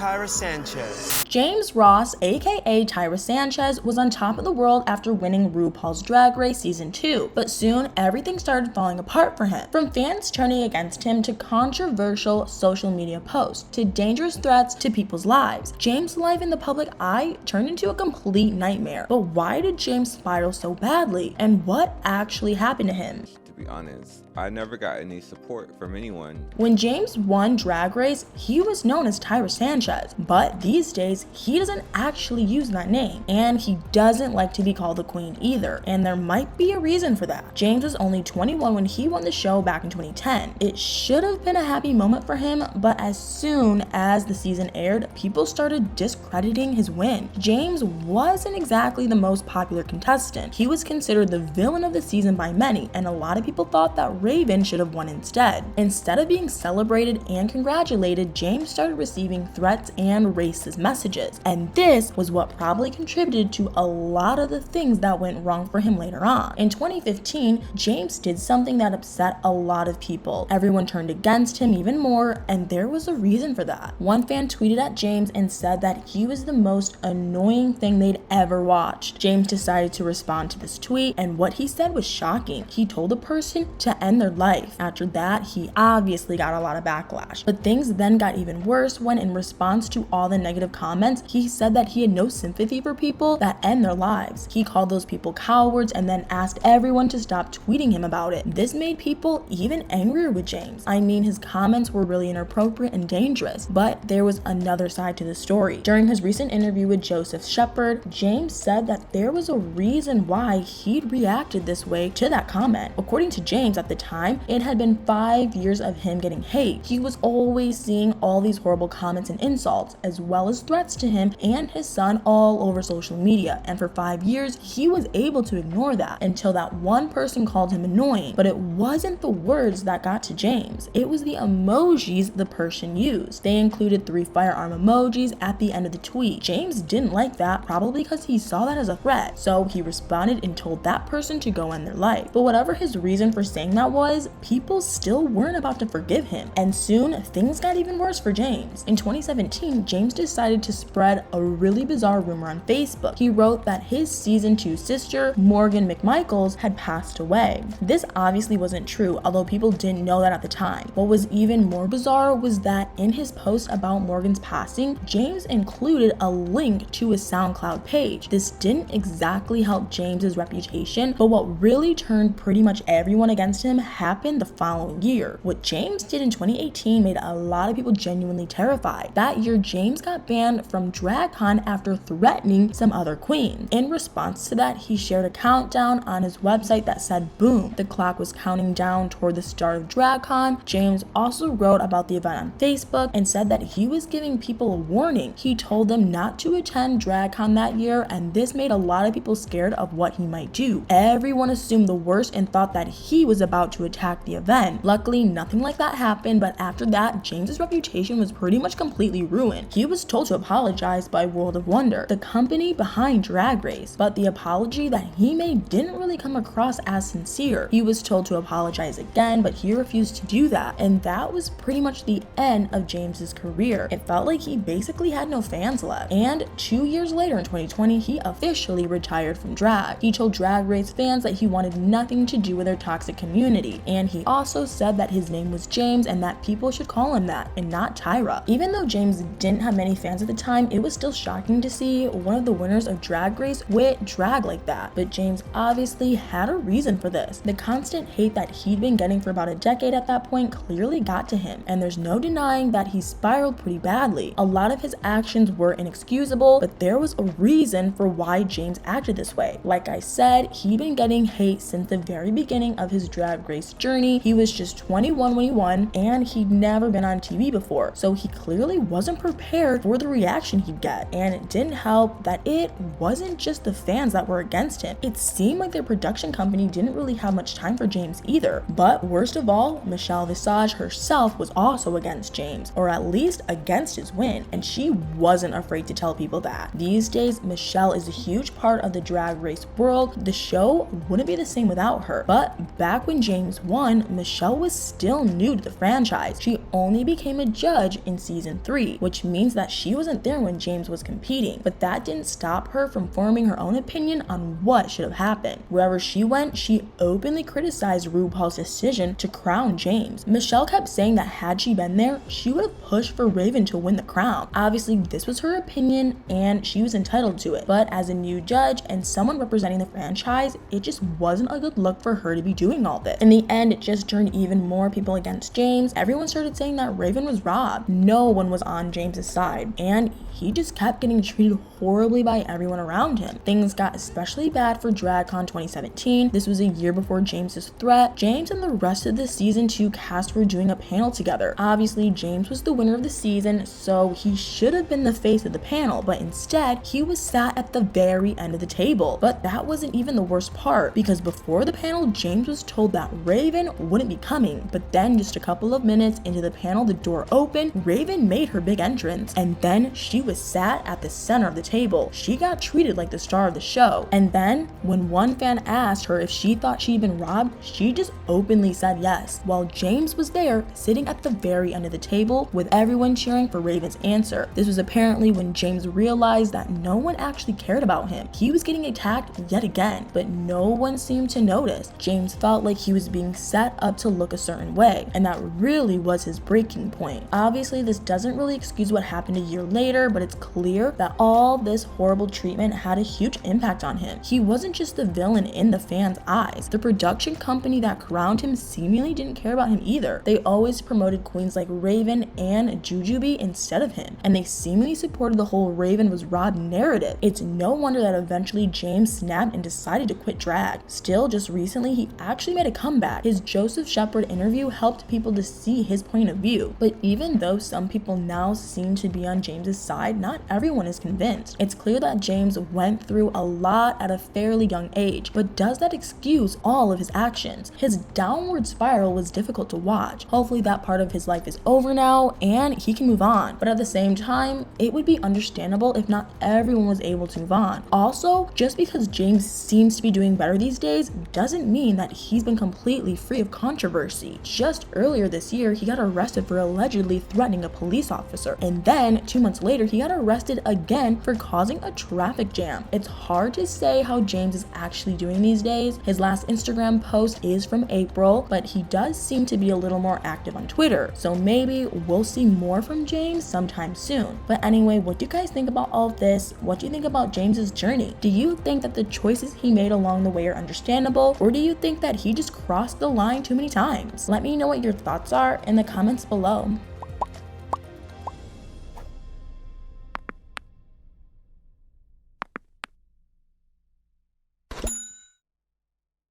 Tyra Sanchez. James Ross, aka Tyra Sanchez, was on top of the world after winning RuPaul's Drag Race Season 2, but soon everything started falling apart for him. From fans turning against him to controversial social media posts to dangerous threats to people's lives, James' life in the public eye turned into a complete nightmare. But why did James spiral so badly, and what actually happened to him? To be honest, I never got any support from anyone. When James won Drag Race, he was known as Tyra Sanchez, but these days he doesn't actually use that name, and he doesn't like to be called the Queen either, and there might be a reason for that. James was only 21 when he won the show back in 2010. It should have been a happy moment for him, but as soon as the season aired, people started discrediting his win. James wasn't exactly the most popular contestant. He was considered the villain of the season by many, and a lot of people thought that Raven should have won instead. Instead of being celebrated and congratulated, James started receiving threats and racist messages, and this was what probably contributed to a lot of the things that went wrong for him later on. In 2015, James did something that upset a lot of people. Everyone turned against him even more, and there was a reason for that. One fan tweeted at James and said that he was the most annoying thing they'd ever watched. James decided to respond to this tweet, and what he said was shocking. He told the person to end their life. After that, he obviously got a lot of backlash. But things then got even worse when, in response to all the negative comments, he said that he had no sympathy for people that end their lives. He called those people cowards and then asked everyone to stop tweeting him about it. This made people even angrier with James. I mean, his comments were really inappropriate and dangerous, but there was another side to the story. During his recent interview with Joseph Shepard, James said that there was a reason why he'd reacted this way to that comment. According to James, at the time, it had been 5 years of him getting hate. He was always seeing all these horrible comments and insults, as well as threats to him and his son all over social media, and for 5 years, he was able to ignore that until that one person called him annoying. But it wasn't the words that got to James, it was the emojis the person used. They included 3 firearm emojis at the end of the tweet. James didn't like that, probably because he saw that as a threat, so he responded and told that person to go end their life. But whatever his reason for saying that was, people still weren't about to forgive him, and soon things got even worse for James. In 2017, James decided to spread a really bizarre rumor on Facebook. He wrote that his season 2 sister, Morgan McMichaels, had passed away. This obviously wasn't true, although people didn't know that at the time. What was even more bizarre was that in his post about Morgan's passing, James included a link to his SoundCloud page. This didn't exactly help James's reputation, but what really turned pretty much everyone against him happened the following year. What James did in 2018 made a lot of people genuinely terrified. That year, James got banned from DragCon after threatening some other queen. In response to that, he shared a countdown on his website that said boom. The clock was counting down toward the start of DragCon. James also wrote about the event on Facebook and said that he was giving people a warning. He told them not to attend DragCon that year, and this made a lot of people scared of what he might do. Everyone assumed the worst and thought that he was about to attack the event. Luckily, nothing like that happened, but after that, James's reputation was pretty much completely ruined. He was told to apologize by World of Wonder, the company behind Drag Race, but the apology that he made didn't really come across as sincere. He was told to apologize again, but he refused to do that, and that was pretty much the end of James's career. It felt like he basically had no fans left, and 2 years later in 2020, he officially retired from drag. He told Drag Race fans that he wanted nothing to do with their toxic community, and he also said that his name was James and that people should call him that and not Tyra. Even though James didn't have many fans at the time, it was still shocking to see one of the winners of Drag Race quit drag like that. But James obviously had a reason for this. The constant hate that he'd been getting for about a decade at that point clearly got to him, and there's no denying that he spiraled pretty badly. A lot of his actions were inexcusable, but there was a reason for why James acted this way. Like I said, he'd been getting hate since the very beginning of his Drag Race journey. He was just 21 when he won, and he'd never been on TV before, so he clearly wasn't prepared for the reaction he'd get. And it didn't help that it wasn't just the fans that were against him. It seemed like their production company didn't really have much time for James either. But worst of all, Michelle Visage herself was also against James, or at least against his win, and she wasn't afraid to tell people that. These days, Michelle is a huge part of the Drag Race world. The show wouldn't be the same without her, but back when James won, Michelle was still new to the franchise. She only became a judge in season 3, which means that she wasn't there when James was competing, but that didn't stop her from forming her own opinion on what should have happened. Wherever she went, she openly criticized RuPaul's decision to crown James. Michelle kept saying that had she been there, she would have pushed for Raven to win the crown. Obviously, this was her opinion and she was entitled to it, but as a new judge and someone representing the franchise, it just wasn't a good look for her to be doing all this. In the end, it just turned even more people against James. Everyone started saying that Raven was robbed. No one was on James's side, and he just kept getting treated horribly by everyone around him. Things got especially bad for DragCon 2017. This was a year before James's threat. James and the rest of the season 2 cast were doing a panel together. Obviously, James was the winner of the season, so he should have been the face of the panel, but instead, he was sat at the very end of the table. But that wasn't even the worst part, because before the panel, James was told that Raven wouldn't be coming, but then just a couple of minutes into the panel, the door opened, Raven made her big entrance, and then she was sat at the center of the table. She got treated like the star of the show. And then, when one fan asked her if she thought she'd been robbed, she just openly said yes, while James was there, sitting at the very end of the table, with everyone cheering for Raven's answer. This was apparently when James realized that no one actually cared about him. He was getting attacked yet again, but no one seemed to notice. James felt like he was being set up to look a certain way, and that really was his breaking point. Obviously, this doesn't really excuse what happened a year later, but it's clear that all this horrible treatment had a huge impact on him. He wasn't just the villain in the fans' eyes. The production company that crowned him seemingly didn't care about him either. They always promoted queens like Raven and Jujubee instead of him, and they seemingly supported the whole Raven was robbed narrative. It's no wonder that eventually James snapped and decided to quit drag. Still, just recently, he actually made a comeback. His Joseph Shepard interview helped people to see his point of view, but even though some people now seem to be on James's side, not everyone is convinced. It's clear that James went through a lot at a fairly young age, but does that excuse all of his actions? His downward spiral was difficult to watch. Hopefully that part of his life is over now and he can move on, but at the same time, it would be understandable if not everyone was able to move on. Also, just because James seems to be doing better these days doesn't mean that he's been completely free of controversy. Just earlier this year, he got arrested for allegedly threatening a police officer, and then 2 months later, he got arrested again for causing a traffic jam. It's hard to say how James is actually doing these days. His last Instagram post is from April, but he does seem to be a little more active on Twitter, so maybe we'll see more from James sometime soon. But anyway, what do you guys think about all of this? What do you think about James's journey? Do you think that the choices he made along the way are understandable, or do you think that he just crossed the line too many times? Let me know what your thoughts are in the comments below.